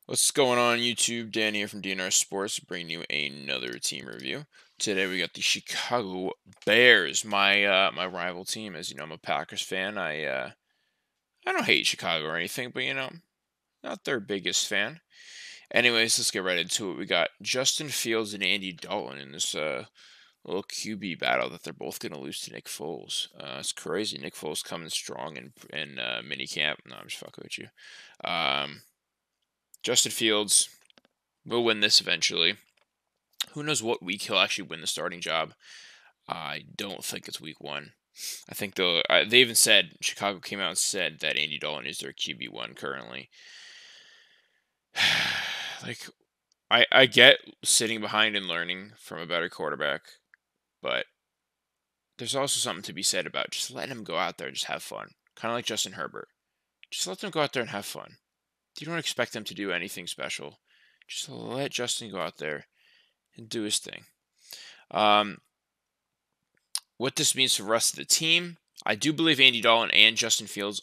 What's going on YouTube? Dan here from DNR Sports, bringing you another team review. Today we got the Chicago Bears, my rival team. As you know, I'm a Packers fan. I don't hate Chicago or anything, but not their biggest fan. Anyways, let's get right into it. We got Justin Fields and Andy Dalton in this little QB battle that they're both going to lose to Nick Foles. It's crazy. Nick Foles coming strong in mini camp. No, I'm just fucking with you. Um, Justin Fields will win this eventually. Who knows what week he'll actually win the starting job? I don't think it's week one. I think they even said Chicago came out and said that Andy Dalton is their QB1 currently. Like I get sitting behind and learning from a better quarterback, but there's also something to be said about just letting him go out there and just have fun. Kind of like Justin Herbert. Just let them go out there and have fun. You don't expect them to do anything special. Just let Justin go out there and do his thing. What this means for the rest of the team, I do believe Andy Dalton and Justin Fields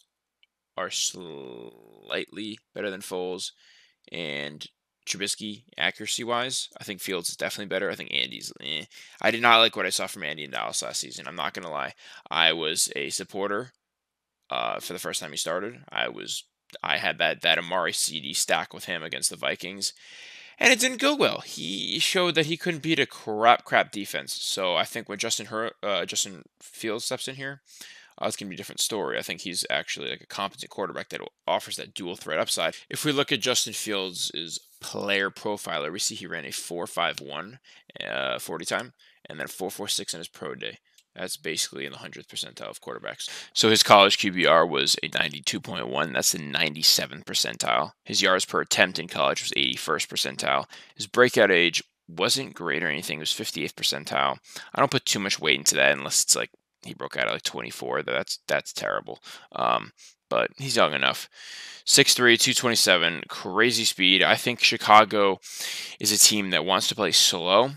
are slightly better than Foles and Trubisky accuracy-wise. I think Fields is definitely better. I think Andy's I did not like what I saw from Andy in Dallas last season. I'm not going to lie. I was a supporter for the first time he started. I had that Amari CD stack with him against the Vikings, and it didn't go well. He showed that he couldn't beat a crap defense. So I think when Justin Fields steps in here, it's going to be a different story. I think he's actually like a competent quarterback that offers that dual threat upside. If we look at Justin Fields' player profiler, we see he ran a 4.51 40 time, and then 4.46 in his pro day. That's basically in the 100th percentile of quarterbacks. So his college QBR was a 92.1. That's the 97th percentile. His yards per attempt in college was 81st percentile. His breakout age wasn't great or anything. It was 58th percentile. I don't put too much weight into that unless it's like he broke out at like 24. That's terrible. But he's young enough. 6'3", 227, crazy speed. I think Chicago is a team that wants to play slow.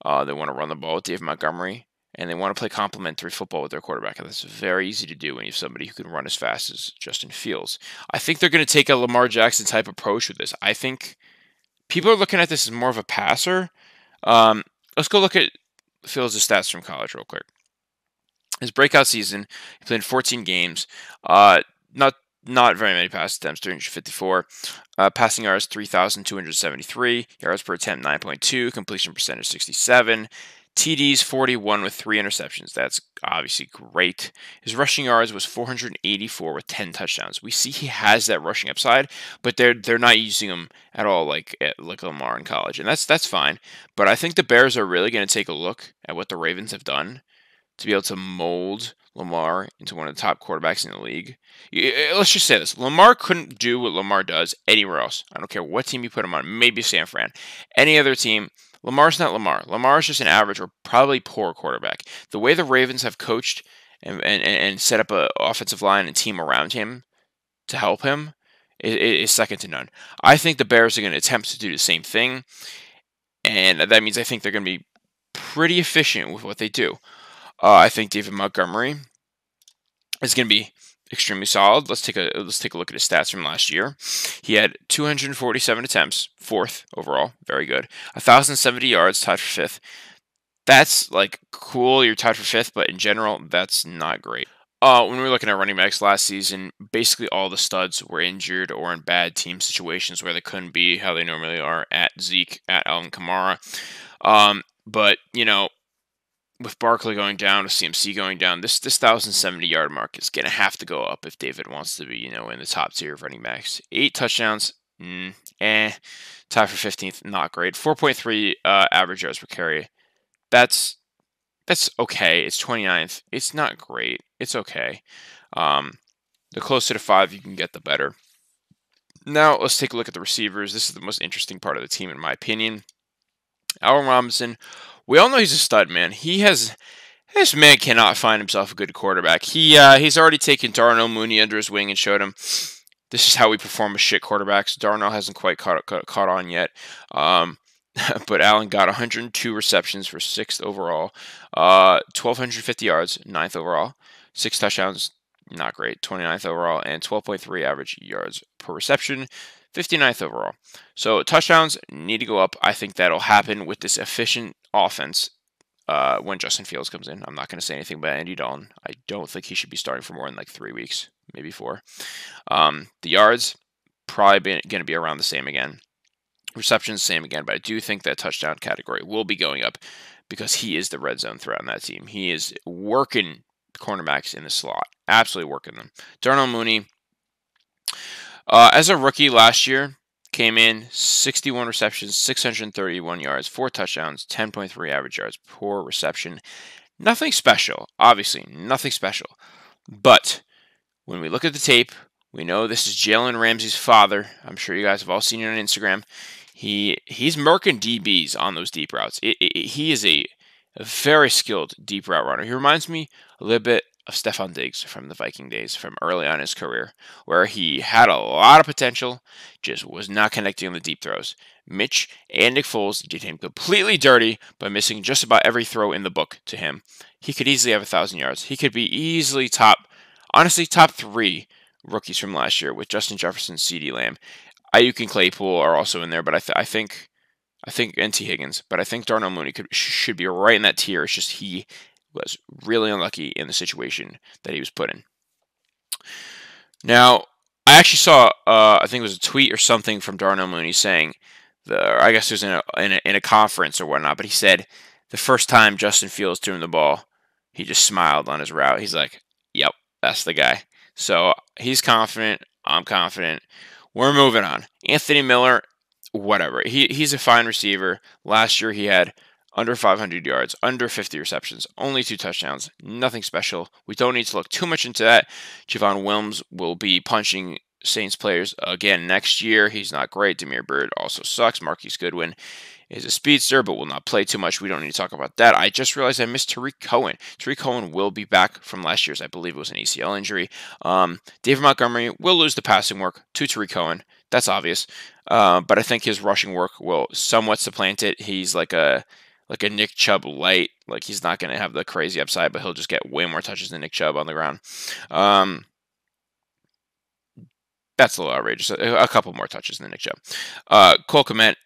They want to run the ball with Dave Montgomery, and they want to play complementary football with their quarterback. And that's very easy to do when you have somebody who can run as fast as Justin Fields. I think they're going to take a Lamar Jackson type approach with this. I think people are looking at this as more of a passer. Let's go look at Fields' stats from college real quick. His breakout season, he played in 14 games. Not very many pass attempts, 354. Passing yards, 3,273. Yards per attempt, 9.2. Completion percentage, 67. TDs, 41 with 3 interceptions. That's obviously great. His rushing yards was 484 with 10 touchdowns. We see he has that rushing upside, but they're not using him at all like Lamar in college, and that's fine. But I think the Bears are really going to take a look at what the Ravens have done to be able to mold Lamar into one of the top quarterbacks in the league. Let's just say this. Lamar couldn't do what Lamar does anywhere else. I don't care what team you put him on. Maybe San Fran. Any other team, Lamar's not Lamar. Lamar's just an average or probably poor quarterback. The way the Ravens have coached and set up an offensive line and team around him to help him is second to none. I think the Bears are going to attempt to do the same thing, and that means I think they're going to be pretty efficient with what they do. I think David Montgomery is going to be extremely solid. Let's take a look at his stats from last year. He had 247 attempts, 4th overall, very good. 1,070 yards, tied for 5th. That's like cool. You're tied for 5th, but in general, that's not great. When we were looking at running backs last season, basically all the studs were injured or in bad team situations where they couldn't be how they normally are at Zeke, at Alvin Kamara. But with Barkley going down, with CMC going down, this 1,070-yard mark is going to have to go up if David wants to be, in the top tier of running backs. 8 touchdowns, tied for 15th, not great. 4.3 average yards per carry. That's okay. It's 29th. It's not great. It's okay. The closer to 5 you can get, the better. Now, let's take a look at the receivers. This is the most interesting part of the team, in my opinion. Allen Robinson, we all know he's a stud, man. This man cannot find himself a good quarterback. He's already taken Darnell Mooney under his wing and showed him this is how we perform with shit quarterbacks. Darnell hasn't quite caught on yet. But Allen got 102 receptions for 6th overall, 1,250 yards, 9th overall, 6 touchdowns, not great. 29th overall and 12.3 average yards per reception, 59th overall. So touchdowns need to go up. I think that'll happen with this efficient offense when Justin Fields comes in. I'm not going to say anything about Andy Dalton. I don't think he should be starting for more than like 3 weeks, maybe 4. The yards, probably going to be around the same again. Receptions, same again, but I do think that touchdown category will be going up because he is the red zone threat on that team. He is working cornerbacks in the slot, absolutely working them. Darnell Mooney, as a rookie last year, came in 61 receptions, 631 yards, 4 touchdowns, 10.3 average yards per reception. Nothing special, obviously, nothing special. But when we look at the tape, we know this is Jalen Ramsey's father. I'm sure you guys have all seen it on Instagram. He's murking DBs on those deep routes. He is a very skilled deep route runner. He reminds me a little bit of Stefon Diggs from the Viking days, from early on in his career, where he had a lot of potential, just was not connecting on the deep throws. Mitch and Nick Foles did him completely dirty by missing just about every throw in the book to him. He could easily have 1,000 yards. He could be easily top 3 rookies from last year with Justin Jefferson, CeeDee Lamb. Ayuk and Claypool are also in there, but I think and T. Higgins, but I think Darnell Mooney should be right in that tier. It's just he was really unlucky in the situation that he was put in. Now, I actually saw, I think it was a tweet or something from Darnell Mooney saying, I guess it was in a conference or whatnot, but he said the first time Justin Fields threw him the ball, he just smiled on his route. He's like, "Yep, that's the guy." So he's confident. I'm confident. We're moving on. Anthony Miller, whatever. He's a fine receiver. Last year he had under 500 yards, under 50 receptions, only 2 touchdowns. Nothing special. We don't need to look too much into that. Javon Williams will be punching Saints players again next year. He's not great. Damiere Byrd also sucks. Marquise Goodwin is a speedster, but will not play too much. We don't need to talk about that. I just realized I missed Tariq Cohen. Tariq Cohen will be back from last year's, I believe it was an ACL injury. David Montgomery will lose the passing work to Tariq Cohen. That's obvious. But I think his rushing work will somewhat supplant it. He's like a Nick Chubb light. Like, he's not going to have the crazy upside, but he'll just get way more touches than Nick Chubb on the ground. That's a little outrageous. A couple more touches than Nick Chubb. Cole Kmet,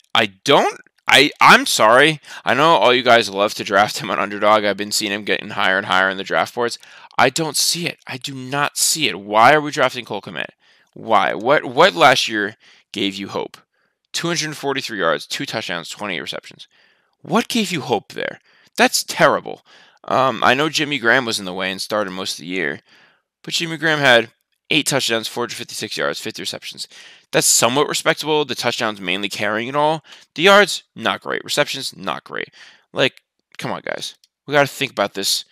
I'm sorry. I know all you guys love to draft him on Underdog. I've been seeing him getting higher and higher in the draft boards. I don't see it. I do not see it. Why are we drafting Cole Kmet? Why? What last year gave you hope? 243 yards, 2 touchdowns, 28 receptions. What gave you hope there? That's terrible. I know Jimmy Graham was in the way and started most of the year, but Jimmy Graham had 8 touchdowns, 456 yards, 50 receptions. That's somewhat respectable. The touchdowns mainly carrying it all. The yards, not great. Receptions, not great. Like, come on, guys. We got to think about this,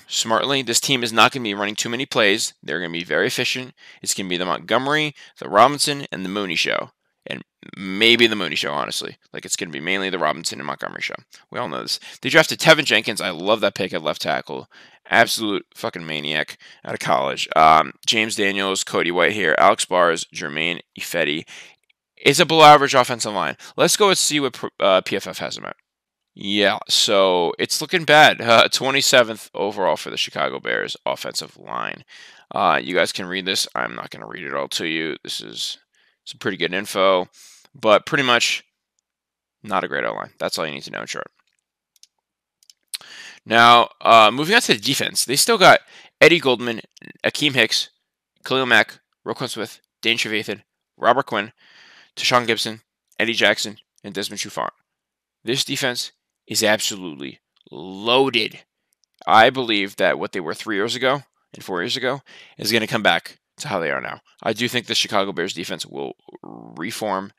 smartly. This team is not going to be running too many plays. They're going to be very efficient. It's going to be the Montgomery, the Robinson, and the Mooney show. And maybe the Mooney show, honestly. Like, it's going to be mainly the Robinson and Montgomery show. We all know this. They drafted Tevin Jenkins. I love that pick at left tackle. Absolute fucking maniac out of college. James Daniels, Cody Whitehair, Alex Bars, Jermaine Ifedi. It's a below average offensive line. Let's go and see what PFF has them at. Yeah, so it's looking bad. 27th overall for the Chicago Bears offensive line. You guys can read this. I'm not going to read it all to you. This is some pretty good info, but pretty much not a great outline. That's all you need to know in short. Now, moving on to the defense, they still got Eddie Goldman, Akeem Hicks, Khalil Mack, Roquan Smith, Dane Trevathan, Robert Quinn, Tashawn Gibson, Eddie Jackson, and Desmond Trufant. This defense is absolutely loaded. I believe that what they were 3 years ago and 4 years ago is going to come back to how they are now. I do think the Chicago Bears defense will reform,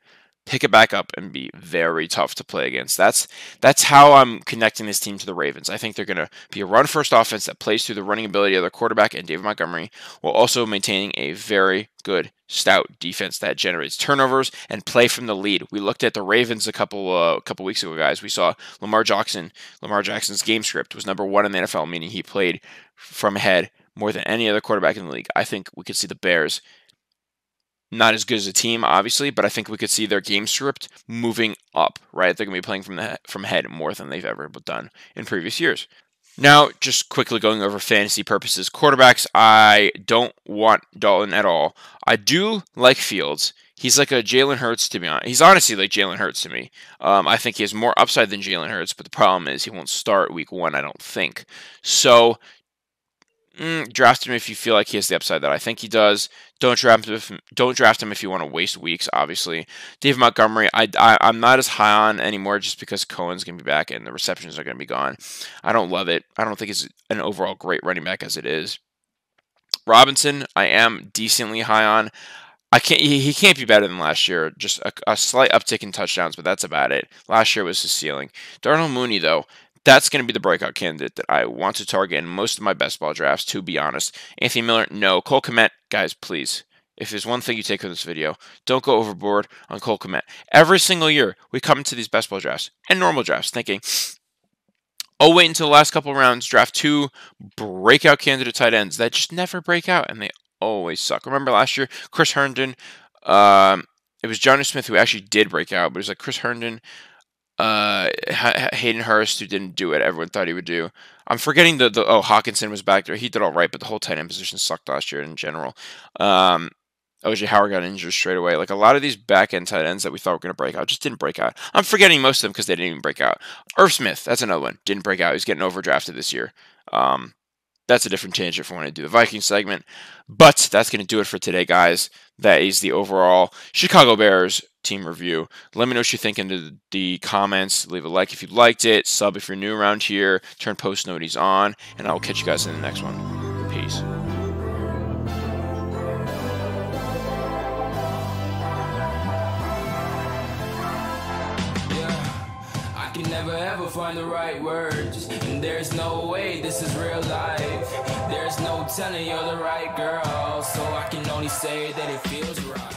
pick it back up, and be very tough to play against. That's how I'm connecting this team to the Ravens. I think they're going to be a run-first offense that plays through the running ability of their quarterback and David Montgomery, while also maintaining a very good, stout defense that generates turnovers and play from the lead. We looked at the Ravens a couple weeks ago, guys. We saw Lamar Jackson's game script was number 1 in the NFL, meaning he played from ahead more than any other quarterback in the league. I think we could see the Bears not as good as a team, obviously, but I think we could see their game script moving up, right? They're going to be playing from ahead more than they've ever done in previous years. Now, just quickly going over fantasy purposes. Quarterbacks, I don't want Dalton at all. I do like Fields. He's like a Jalen Hurts, to be honest. He's honestly like Jalen Hurts to me. I think he has more upside than Jalen Hurts, but the problem is he won't start week 1, I don't think. So, draft him if you feel like he has the upside that I think he does. Don't draft him if you want to waste weeks. Obviously, Dave Montgomery, I'm not as high on anymore just because Cohen's gonna be back and the receptions are gonna be gone. I don't love it. I don't think he's an overall great running back as it is. Robinson, I am decently high on. I can't. He can't be better than last year. Just a slight uptick in touchdowns, but that's about it. Last year was his ceiling. Darnell Mooney, though, that's going to be the breakout candidate that I want to target in most of my best ball drafts, to be honest. Anthony Miller, no. Cole Kmet, guys, please. If there's one thing you take from this video, don't go overboard on Cole Kmet. Every single year, we come into these best ball drafts and normal drafts thinking, oh, wait until the last couple rounds, draft 2 breakout candidate tight ends that just never break out, and they always suck. Remember last year, Chris Herndon, it was Johnny Smith who actually did break out, but it was like Chris Herndon, Hayden Hurst who didn't do it. Everyone thought he would do. I'm forgetting Hawkinson was back there. He did all right, but the whole tight end position sucked last year in general. OJ Howard got injured straight away. Like a lot of these back end tight ends that we thought were going to break out just didn't break out. I'm forgetting most of them because they didn't even break out. Irv Smith, that's another one. Didn't break out. He's getting overdrafted this year. That's a different tangent for when I do the Vikings segment. But that's going to do it for today, guys. That is the overall Chicago Bears team review. Let me know what you think in the comments. Leave a like if you liked it. Sub if you're new around here. Turn post noties on. And I will catch you guys in the next one. Peace. Can never ever find the right words, and there's no way this is real life. There's no telling you're the right girl, so I can only say that it feels right.